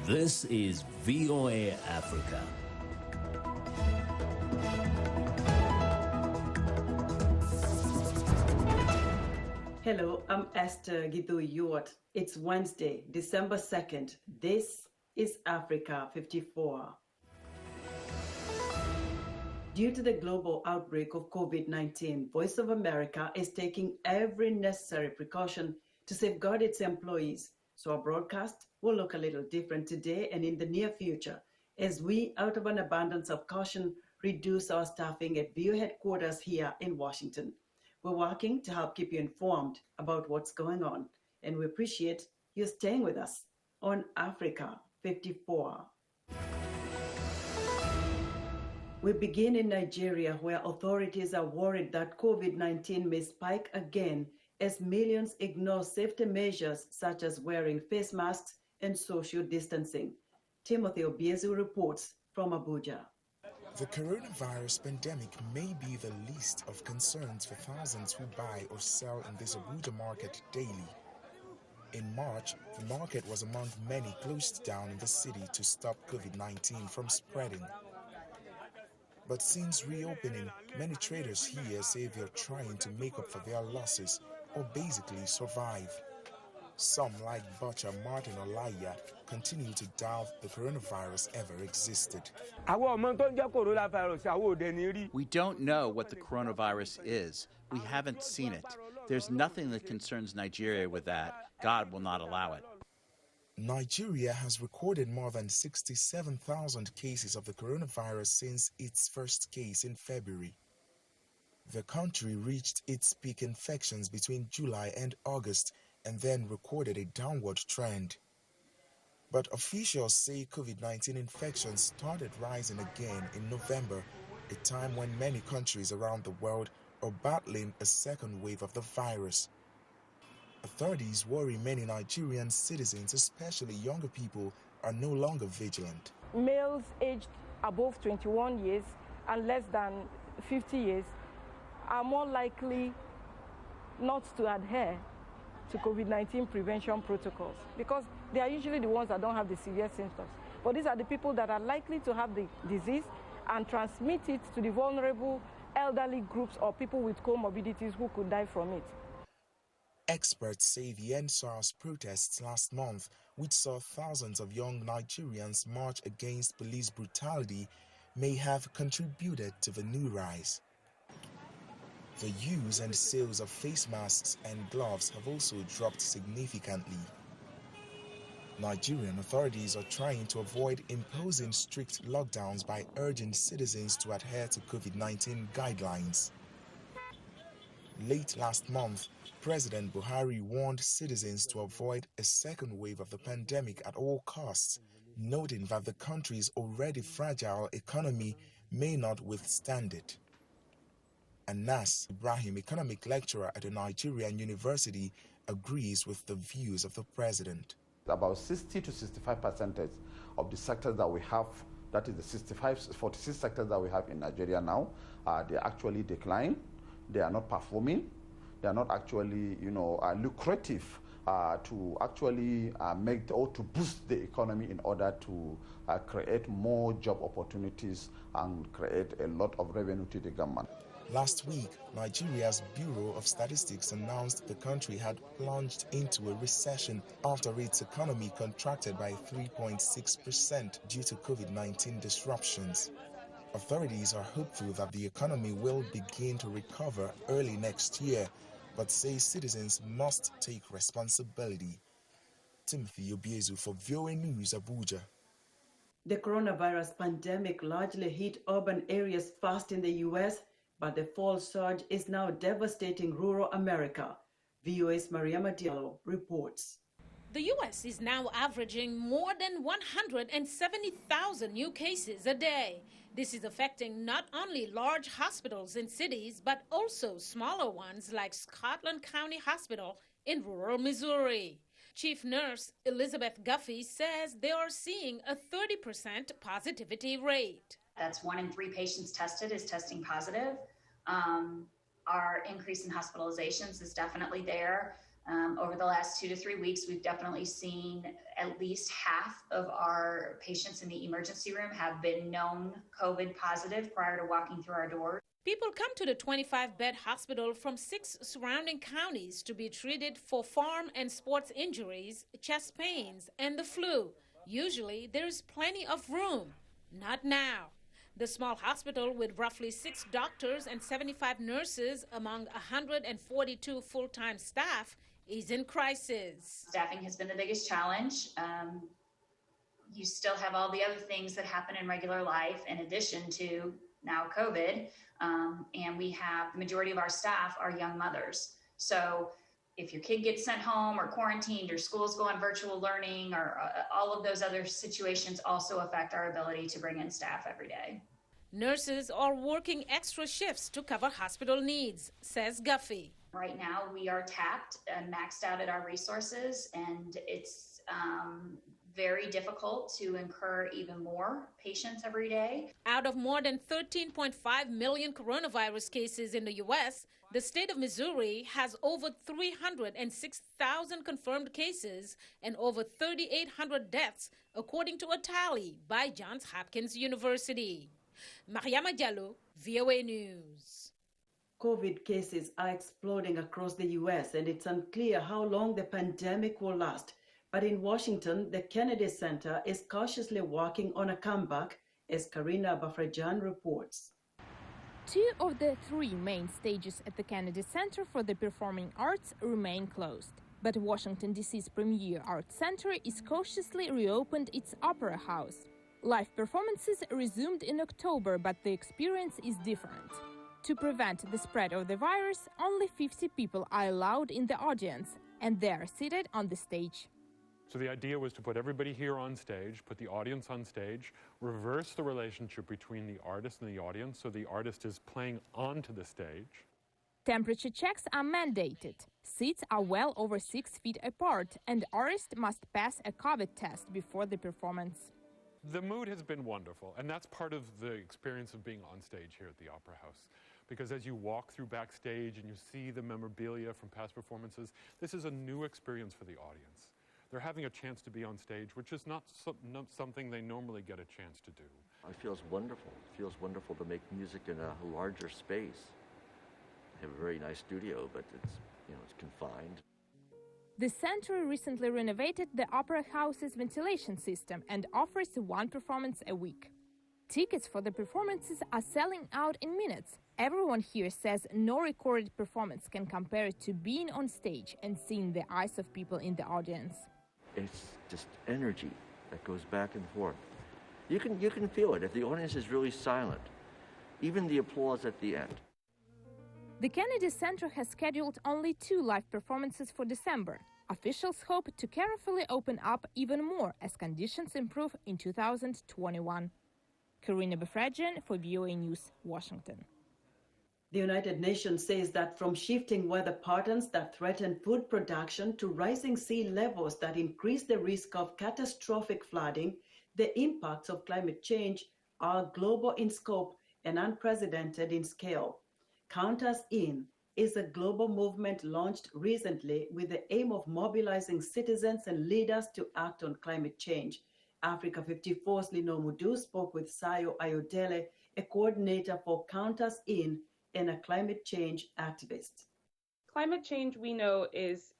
This is VOA Africa. Hello, I'm Esther Githui-Ewart. It's Wednesday, December 2nd. This is Africa 54. Due to the global outbreak of COVID-19, Voice of America is taking every necessary precaution to safeguard its employees. So our broadcast will look a little different today and in the near future as we, out of an abundance of caution, reduce our staffing at VOA headquarters here in Washington. We're working to help keep you informed about what's going on, and we appreciate you staying with us on Africa 54. We begin in Nigeria, where authorities are worried that COVID-19 may spike again as millions ignore safety measures such as wearing face masks and social distancing. Timothy Obiezu reports from Abuja. The coronavirus pandemic may be the least of concerns for thousands who buy or sell in this Abuja market daily. In March, the market was among many closed down in the city to stop COVID-19 from spreading. But since reopening, many traders here say they're trying to make up for their losses or basically survive. Some, like butcher Martin Olaya, continue to doubt the coronavirus ever existed. We don't know what the coronavirus is. We haven't seen it. There's nothing that concerns Nigeria with that. God will not allow it. Nigeria has recorded more than 67,000 cases of the coronavirus since its first case in February. The country reached its peak infections between July and August and then recorded a downward trend. But officials say COVID-19 infections started rising again in November, a time when many countries around the world are battling a second wave of the virus. Authorities worry many Nigerian citizens, especially younger people, are no longer vigilant. Males aged above 21 years and less than 50 years are more likely not to adhere to COVID-19 prevention protocols because they are usually the ones that don't have the severe symptoms. But these are the people that are likely to have the disease and transmit it to the vulnerable elderly groups or people with comorbidities who could die from it. Experts say the NSARS protests last month, which saw thousands of young Nigerians march against police brutality, may have contributed to the new rise. The use and sales of face masks and gloves have also dropped significantly. Nigerian authorities are trying to avoid imposing strict lockdowns by urging citizens to adhere to COVID-19 guidelines. Late last month, President Buhari warned citizens to avoid a second wave of the pandemic at all costs, noting that the country's already fragile economy may not withstand it. Anas Ibrahim, economic lecturer at a Nigerian university, agrees with the views of the president. About 60 to 65% of the sectors that we have, that is the 46 sectors that we have in Nigeria now, they actually decline. They are not performing. They are not actually, lucrative to actually make or to boost the economy in order to create more job opportunities and create a lot of revenue to the government. Last week, Nigeria's Bureau of Statistics announced the country had plunged into a recession after its economy contracted by 3.6% due to COVID-19 disruptions. Authorities are hopeful that the economy will begin to recover early next year, but say citizens must take responsibility. Timothy Obiezu for VOA News, Abuja. The coronavirus pandemic largely hit urban areas first in the U.S., but the fall surge is now devastating rural America. VOA's Mariama Diallo reports. The U.S. is now averaging more than 170,000 new cases a day. This is affecting not only large hospitals in cities, but also smaller ones like Scotland County Hospital in rural Missouri. Chief Nurse Elizabeth Guffey says they are seeing a 30% positivity rate. That's 1 in 3 patients tested is testing positive. Our increase in hospitalizations is definitely there. Over the last 2 to 3 weeks, we've definitely seen at least half of our patients in the emergency room have been known COVID positive prior to walking through our doors. People come to the 25-bed hospital from 6 surrounding counties to be treated for farm and sports injuries, chest pains, and the flu. Usually, there is plenty of room. Not now. The small hospital, with roughly 6 doctors and 75 nurses among 142 full-time staff, is in crisis. Staffing has been the biggest challenge. You still have all the other things that happen in regular life in addition to now COVID. And we have the majority of our staff are young mothers. So if your kid gets sent home or quarantined or schools go on virtual learning or all of those other situations also affect our ability to bring in staff every day. Nurses are working extra shifts to cover hospital needs, says Guffey. Right now, we are tapped and maxed out at our resources, and it's very difficult to incur even more patients every day. Out of more than 13.5 million coronavirus cases in the U.S., the state of Missouri has over 306,000 confirmed cases and over 3,800 deaths, according to a tally by Johns Hopkins University. Mariama Diallo, VOA News. COVID cases are exploding across the U.S., and it's unclear how long the pandemic will last. But in Washington, the Kennedy Center is cautiously working on a comeback, as Karina Bafradzhian reports. 2 of the 3 main stages at the Kennedy Center for the Performing Arts remain closed. But Washington, D.C.'s premier art center is cautiously reopened its opera house. Live performances resumed in October, but the experience is different. To prevent the spread of the virus, only 50 people are allowed in the audience, and they are seated on the stage. So the idea was to put everybody here on stage, put the audience on stage, reverse the relationship between the artist and the audience, so the artist is playing onto the stage. Temperature checks are mandated. Seats are well over 6 feet apart, and artists must pass a COVID test before the performance. The mood has been wonderful, and that's part of the experience of being on stage here at the Opera House. Because as you walk through backstage and you see the memorabilia from past performances, this is a new experience for the audience. They're having a chance to be on stage, which is not something they normally get a chance to do. It feels wonderful. It feels wonderful to make music in a larger space. I have a very nice studio, but it's confined. The center recently renovated the Opera House's ventilation system and offers 1 performance a week. Tickets for the performances are selling out in minutes. Everyone here says no recorded performance can compare to being on stage and seeing the eyes of people in the audience. It's just energy that goes back and forth. You can feel it if the audience is really silent, even the applause at the end. The Kennedy Center has scheduled only 2 live performances for December. Officials hope to carefully open up even more as conditions improve in 2021. Karina Bafradzhian for VOA News, Washington. The United Nations says that from shifting weather patterns that threaten food production to rising sea levels that increase the risk of catastrophic flooding, the impacts of climate change are global in scope and unprecedented in scale. Count Us In is a global movement launched recently with the aim of mobilizing citizens and leaders to act on climate change. Africa 54's Linord Moudou spoke with Sayo Ayodele, a coordinator for Count Us In and a climate change activist. Climate change, we know, is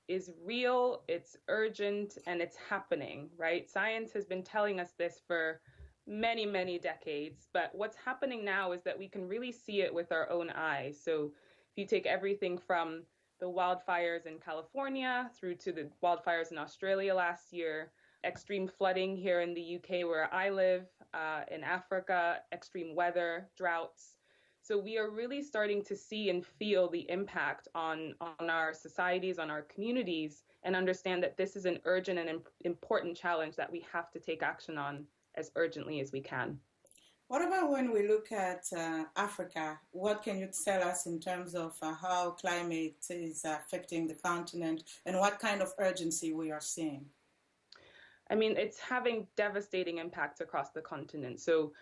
real, it's urgent, and it's happening, right? Science has been telling us this for many, many decades, but what's happening now is that we can really see it with our own eyes. So if you take everything from the wildfires in California through to the wildfires in Australia last year, extreme flooding here in the UK where I live, in Africa, extreme weather, droughts. So we are really starting to see and feel the impact on our societies, on our communities, and understand that this is an urgent and important challenge that we have to take action on as urgently as we can. What about when we look at Africa? What can you tell us in terms of how climate is affecting the continent and what kind of urgency we are seeing? I mean, it's having devastating impacts across the continent. So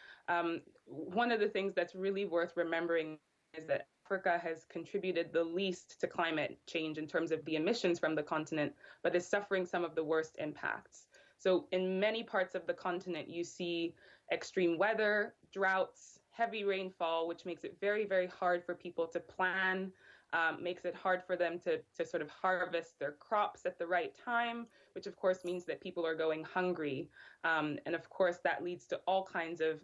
one of the things that's really worth remembering is that Africa has contributed the least to climate change in terms of the emissions from the continent, but is suffering some of the worst impacts. So in many parts of the continent, you see extreme weather, droughts, heavy rainfall, which makes it very, very hard for people to plan, makes it hard for them to sort of harvest their crops at the right time, which of course means that people are going hungry. And of course, that leads to all kinds of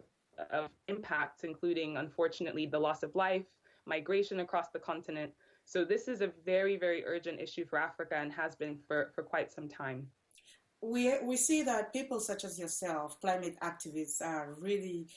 impacts, including, unfortunately, the loss of life, migration across the continent. So this is a very, very urgent issue for Africa and has been for quite some time. We see that people such as yourself, climate activists, are really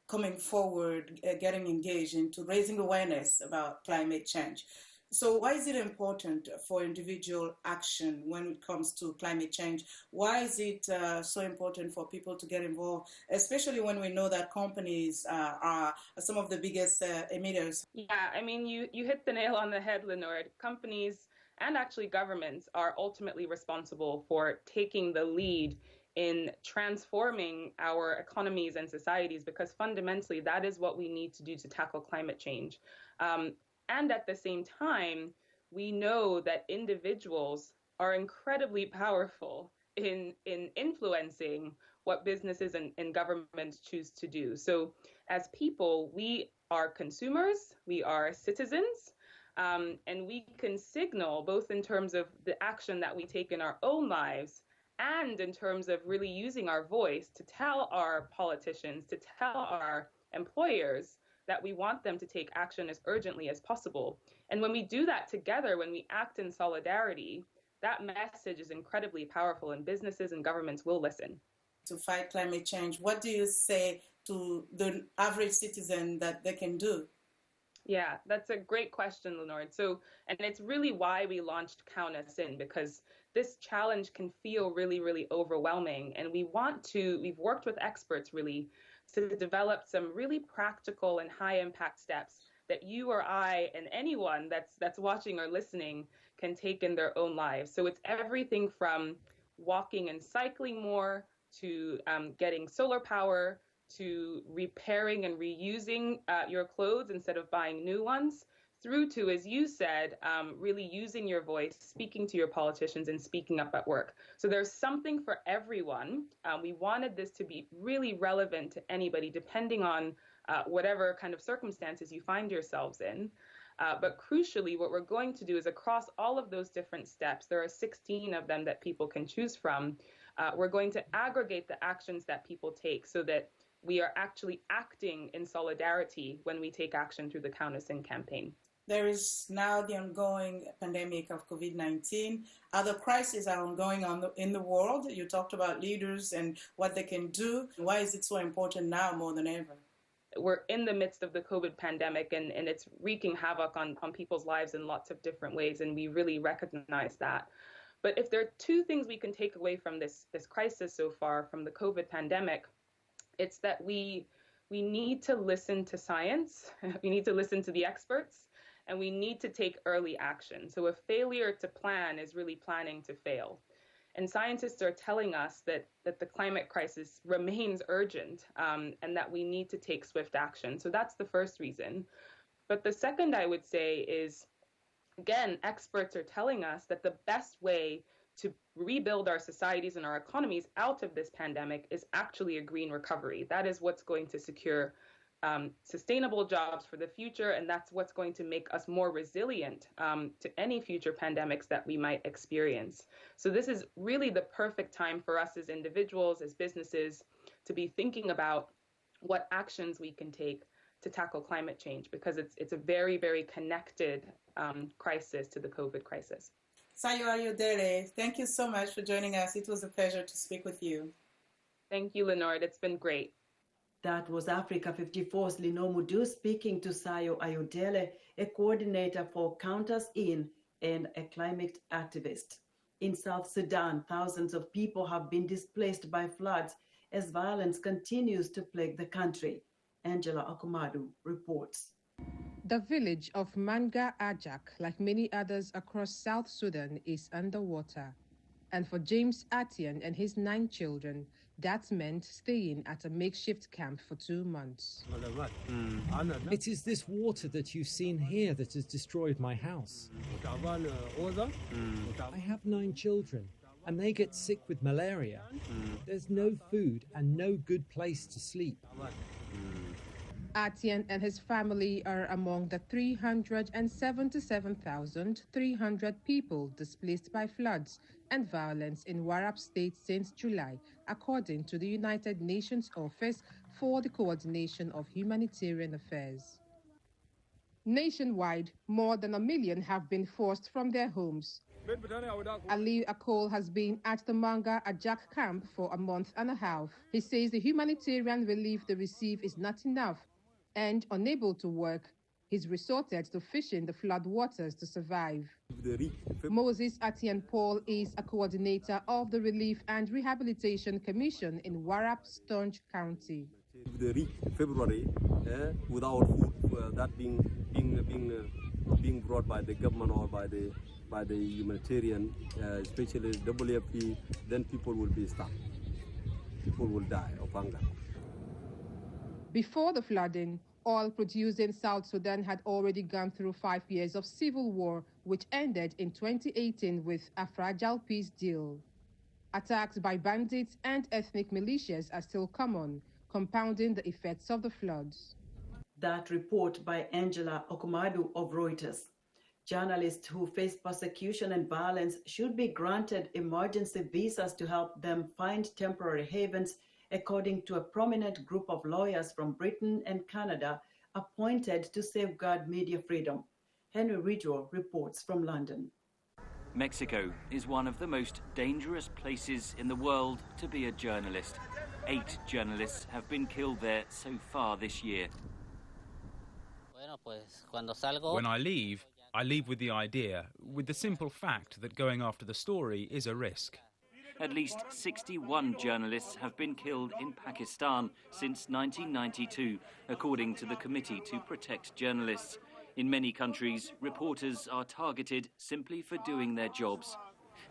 coming forward, getting engaged into raising awareness about climate change. So why is it important for individual action when it comes to climate change? Why is it so important for people to get involved, especially when we know that companies are some of the biggest emitters? Yeah, I mean, you hit the nail on the head, Linord. Companies and actually governments are ultimately responsible for taking the lead in transforming our economies and societies, because fundamentally that is what we need to do to tackle climate change. And at the same time, we know that individuals are incredibly powerful in influencing what businesses and governments choose to do. So as people, we are consumers, we are citizens, and we can signal both in terms of the action that we take in our own lives and in terms of really using our voice to tell our politicians, to tell our employers that we want them to take action as urgently as possible. And when we do that together, when we act in solidarity, that message is incredibly powerful, and businesses and governments will listen. To fight climate change, what do you say to the average citizen that they can do? Yeah, that's a great question, Linord. So, and it's really why we launched Count Us In, because this challenge can feel really, really overwhelming. And we've worked with experts really to develop some really practical and high impact steps that you or I and anyone that's watching or listening can take in their own lives. So it's everything from walking and cycling more to getting solar power, to repairing and reusing your clothes instead of buying new ones, through to, as you said, really using your voice, speaking to your politicians and speaking up at work. So there's something for everyone. We wanted this to be really relevant to anybody, depending on whatever kind of circumstances you find yourselves in. But crucially, what we're going to do is across all of those different steps, there are 16 of them that people can choose from. We're going to aggregate the actions that people take so that we are actually acting in solidarity when we take action through the Count Us In campaign. There is now the ongoing pandemic of COVID-19. Other crises are ongoing in the world. You talked about leaders and what they can do. Why is it so important now more than ever? We're in the midst of the COVID pandemic, and it's wreaking havoc on people's lives in lots of different ways, and we really recognize that. But if there are two things we can take away from this crisis so far, from the COVID pandemic, it's that we need to listen to science, we need to listen to the experts, and we need to take early action. So a failure to plan is really planning to fail. And scientists are telling us that the climate crisis remains urgent, and that we need to take swift action. So that's the first reason. But the second, I would say, is, again, experts are telling us that the best way to rebuild our societies and our economies out of this pandemic is actually a green recovery. That is what's going to secure sustainable jobs for the future, and that's what's going to make us more resilient to any future pandemics that we might experience. So this is really the perfect time for us as individuals, as businesses, to be thinking about what actions we can take to tackle climate change, because it's a very, very connected crisis to the COVID crisis. Sayo Ayodele, thank you so much for joining us. It was a pleasure to speak with you. Thank you, Linord. It's been great. That was Africa 54's Linord Moudou speaking to Sayo Ayodele, a coordinator for Count Us In and a climate activist. In South Sudan, thousands of people have been displaced by floods as violence continues to plague the country. Angela Akumadu reports. The village of Manga Ajak, like many others across South Sudan, is underwater. And for James Atian and his 9 children, that meant staying at a makeshift camp for 2 months. It is this water that you've seen here that has destroyed my house. I have 9 children, and they get sick with malaria. There's no food and no good place to sleep. Atian and his family are among the 377,300 people displaced by floods and violence in Warrap State since July, according to the United Nations Office for the Coordination of Humanitarian Affairs. Nationwide, more than 1 million have been forced from their homes. Ali Akol has been at the Manga Ajak camp for a month and a half. He says the humanitarian relief they receive is not enough, and unable to work, he's resorted to fishing the flood waters to survive. Moses Atian Paul is a coordinator of the Relief and Rehabilitation Commission in Warrap Stonge County. February, without food that being brought by the government or by the humanitarian, especially WFP, then people will be starved. People will die of hunger. Before the flooding, oil produced in South Sudan had already gone through 5 years of civil war, which ended in 2018 with a fragile peace deal. Attacks by bandits and ethnic militias are still common, compounding the effects of the floods. That report by Angela Okumadu of Reuters. Journalists who face persecution and violence should be granted emergency visas to help them find temporary havens, according to a prominent group of lawyers from Britain and Canada appointed to safeguard media freedom. Henry Ridgwell reports from London. Mexico is one of the most dangerous places in the world to be a journalist. 8 journalists have been killed there so far this year. When I leave with the idea, with the simple fact that going after the story is a risk. At least 61 journalists have been killed in Pakistan since 1992, according to the Committee to Protect Journalists. In many countries, reporters are targeted simply for doing their jobs.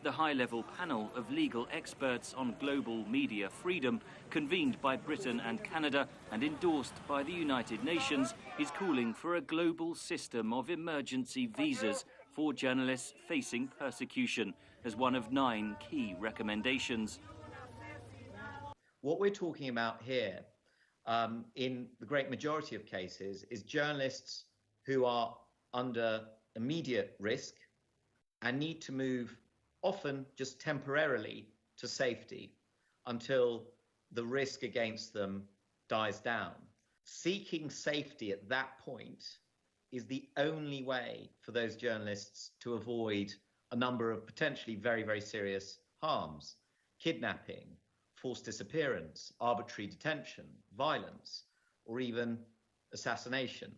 The high-level panel of legal experts on global media freedom, convened by Britain and Canada and endorsed by the United Nations, is calling for a global system of emergency visas for journalists facing persecution as one of 9 key recommendations. What we're talking about here, in the great majority of cases, is journalists who are under immediate risk and need to move, often just temporarily, to safety until the risk against them dies down. Seeking safety at that point is the only way for those journalists to avoid a number of potentially very, very serious harms: kidnapping, forced disappearance, arbitrary detention, violence, or even assassination.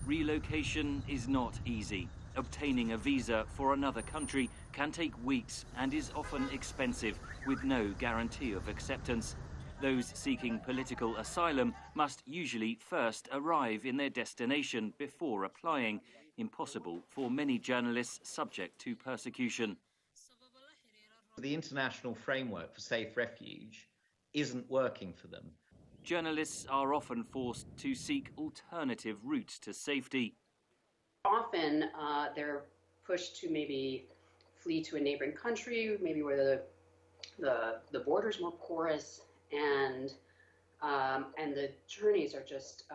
Relocation is not easy. Obtaining a visa for another country can take weeks and is often expensive, with no guarantee of acceptance. Those seeking political asylum must usually first arrive in their destination before applying, impossible for many journalists subject to persecution. The international framework for safe refuge isn't working for them. Journalists are often forced to seek alternative routes to safety. Often they're pushed to maybe flee to a neighboring country, maybe where the border's more porous, and the journeys are just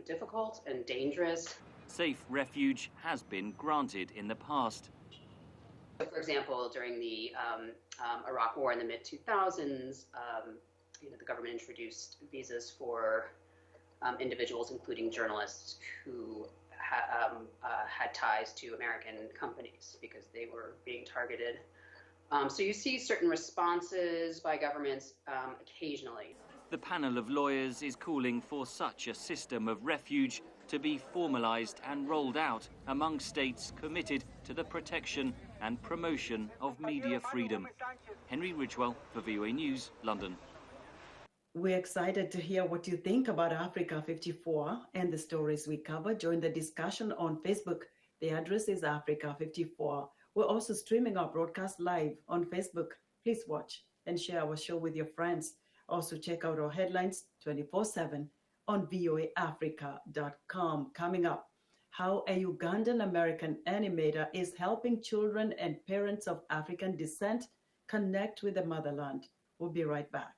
difficult and dangerous. Safe refuge has been granted in the past. For example, during the Iraq War in the mid-2000s, the government introduced visas for individuals, including journalists, who had ties to American companies because they were being targeted. So you see certain responses by governments occasionally. The panel of lawyers is calling for such a system of refuge to be formalised and rolled out among states committed to the protection and promotion of media freedom. Henry Ridgwell for VOA News, London. We're excited to hear what you think about Africa 54 and the stories we cover. Join the discussion on Facebook. The address is Africa 54. We're also streaming our broadcast live on Facebook. Please watch and share our show with your friends. Also check out our headlines 24/7 on voaafrica.com. Coming up, how a Ugandan American animator is helping children and parents of African descent connect with the motherland. We'll be right back.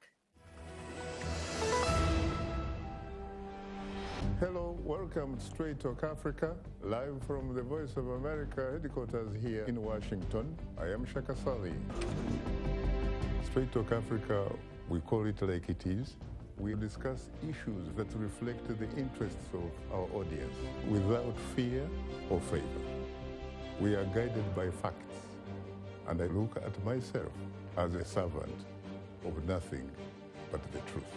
Hello, welcome to Straight Talk Africa, live from the Voice of America headquarters here in Washington. I am Shaka Sali. Straight Talk Africa, we call it like it is. We discuss issues that reflect the interests of our audience without fear or favor. We are guided by facts, and I look at myself as a servant of nothing but the truth.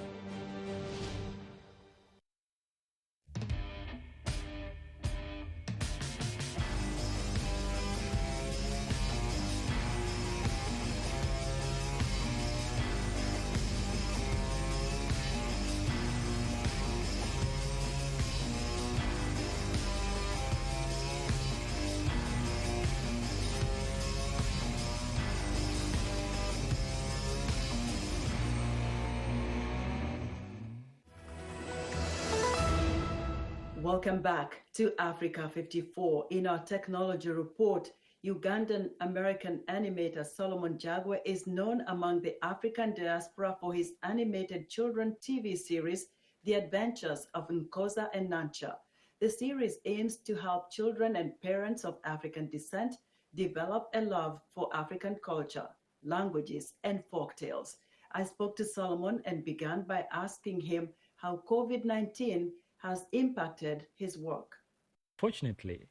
Welcome back to Africa 54. In our technology report, Ugandan American animator Solomon Jagwe is known among the African diaspora for his animated children TV series, The Adventures of Nkoza and Nancha. The series aims to help children and parents of African descent develop a love for African culture, languages, and folktales. I spoke to Solomon and began by asking him how COVID-19 has impacted his work. Fortunately,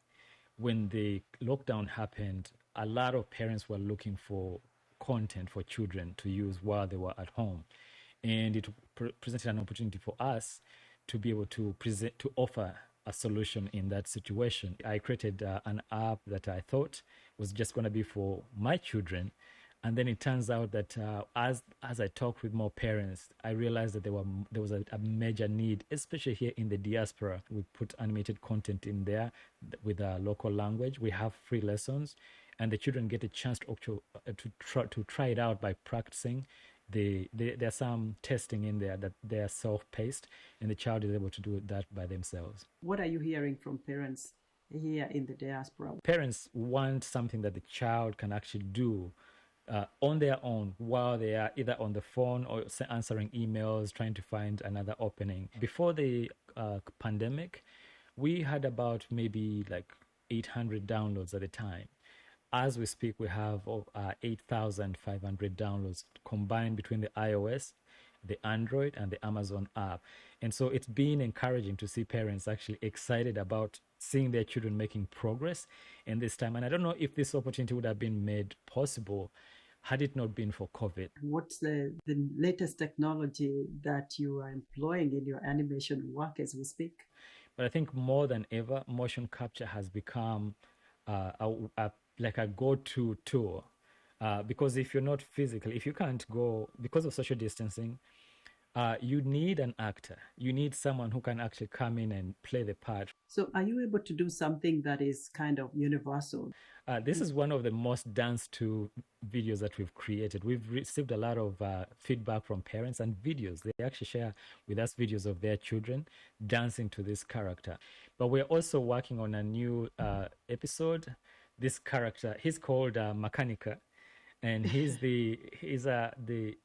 when the lockdown happened, a lot of parents were looking for content for children to use while they were at home. And it presented an opportunity for us to be able to offer a solution in that situation. I created an app that I thought was just going to be for my children. And then it turns out that as I talked with more parents, I realized that there was a major need, especially here in the diaspora. We put animated content in there with a local language. We have free lessons, and the children get a chance to try it out by practicing. There's some testing in there that they are self-paced, and the child is able to do that by themselves. What are you hearing from parents here in the diaspora? Parents want something that the child can actually do on their own while they are either on the phone or answering emails, trying to find another opening. Before the pandemic, we had about maybe like 800 downloads at a time. As we speak, we have 8,500 downloads combined between the iOS, the Android, and the Amazon app. And so it's been encouraging to see parents actually excited about seeing their children making progress in this time. And I don't know if this opportunity would have been made possible had it not been for COVID. What's the latest technology that you are employing in your animation work as we speak? But I think more than ever, motion capture has become like a go-to tool. Because if you're not physically, if you can't go, because of social distancing, you need an actor. You need someone who can actually come in and play the part. So are you able to do something that is kind of universal? This is one of the most danced to videos that we've created. We've received a lot of feedback from parents and videos. They actually share with us videos of their children dancing to this character. But we're also working on a new episode. This character, he's called Makanika. And he's the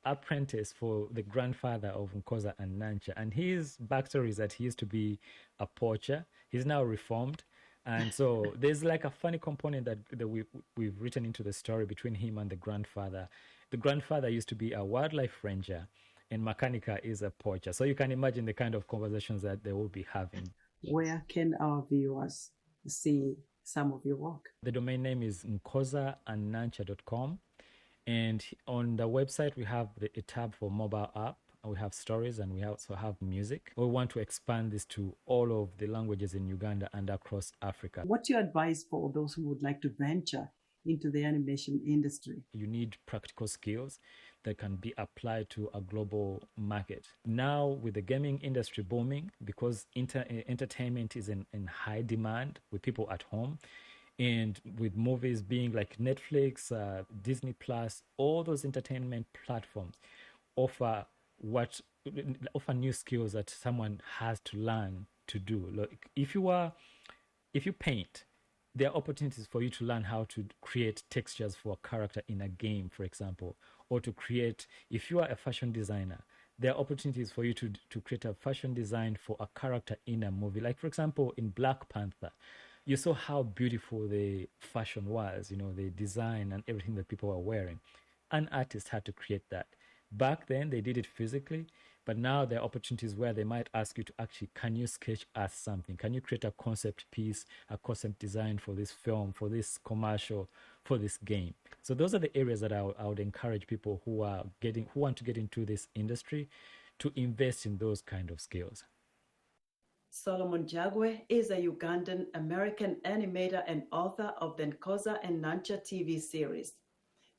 apprentice for the grandfather of Nkoza and Nancha. And his backstory is that he used to be a poacher. He's now reformed. And so there's like a funny component that we've written into the story between him and the grandfather. The grandfather used to be a wildlife ranger, and Makanika is a poacher. So you can imagine the kind of conversations that they will be having. Where can our viewers see some of your work? The domain name is nkozaandnancha.com. And on the website, we have a tab for mobile app. We have stories, and we also have music. We want to expand this to all of the languages in Uganda and across Africa. What's your advice for those who would like to venture into the animation industry? You need practical skills that can be applied to a global market. Now, with the gaming industry booming, because entertainment is in high demand with people at home, And with movies being like Netflix, Disney Plus, all those entertainment platforms offer new skills that someone has to learn to do. Like if you paint, there are opportunities for you to learn how to create textures for a character in a game, for example, or to create, if you are a fashion designer, there are opportunities for you to create a fashion design for a character in a movie. Like, for example, in Black Panther, you saw how beautiful the fashion was, the design and everything that people were wearing. An artist had to create that. Back then, they did it physically, but now there are opportunities where they might ask you to actually, can you sketch us something? Can you create a concept piece, a concept design for this film, for this commercial, for this game? So those are the areas that I would encourage people who want to get into this industry to invest in those kind of skills. Solomon Jagwe is a Ugandan American animator and author of the Nkoza and Nancha TV series.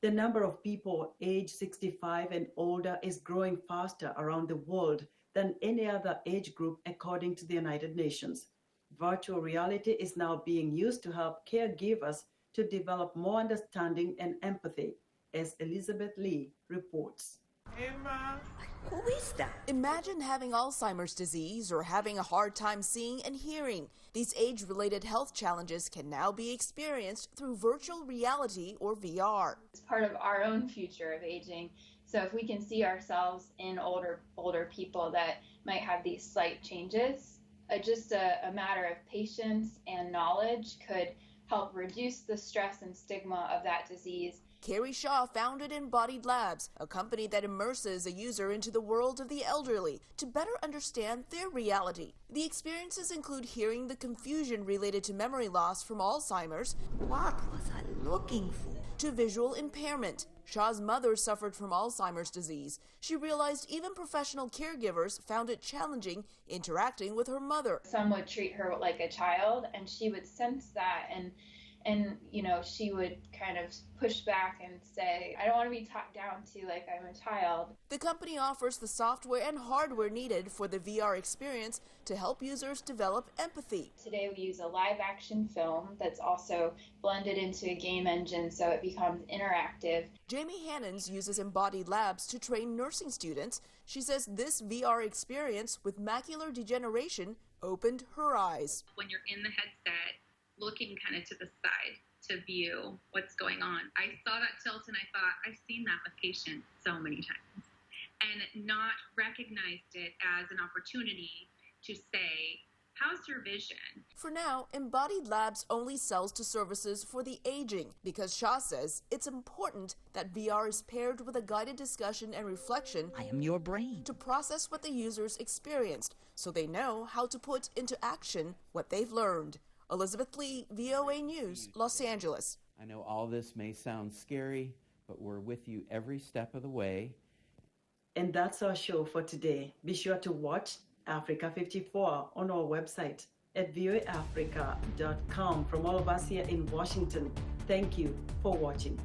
The number of people aged 65 and older is growing faster around the world than any other age group, according to the United Nations. Virtual reality is now being used to help caregivers to develop more understanding and empathy, as Elizabeth Lee reports. Emma. Who is that? Imagine having Alzheimer's disease or having a hard time seeing and hearing. These age-related health challenges can now be experienced through virtual reality or VR. It's part of our own future of aging. So if we can see ourselves in older people that might have these slight changes, just a matter of patience and knowledge could help reduce the stress and stigma of that disease. Carrie Shaw founded Embodied Labs, a company that immerses a user into the world of the elderly to better understand their reality. The experiences include hearing the confusion related to memory loss from Alzheimer's. What was I looking for? To visual impairment. Shaw's mother suffered from Alzheimer's disease. She realized even professional caregivers found it challenging interacting with her mother. Some would treat her like a child, and she would sense that, and she would kind of push back and say, I don't want to be talked down to like I'm a child. The company offers the software and hardware needed for the VR experience to help users develop empathy. Today we use a live action film that's also blended into a game engine so it becomes interactive. Jamie Hannons uses Embodied Labs to train nursing students. She says this VR experience with macular degeneration opened her eyes. When you're in the headset, looking kind of to the side to view what's going on, I saw that tilt and I thought, I've seen that with patients so many times, and not recognized it as an opportunity to say, how's your vision? For now, Embodied Labs only sells to services for the aging because Shaw says it's important that VR is paired with a guided discussion and reflection. I am your brain. To process what the users experienced so they know how to put into action what they've learned. Elizabeth Lee, VOA News, Los Angeles. I know all this may sound scary, but we're with you every step of the way. And that's our show for today. Be sure to watch Africa 54 on our website at voaafrica.com. From all of us here in Washington, thank you for watching.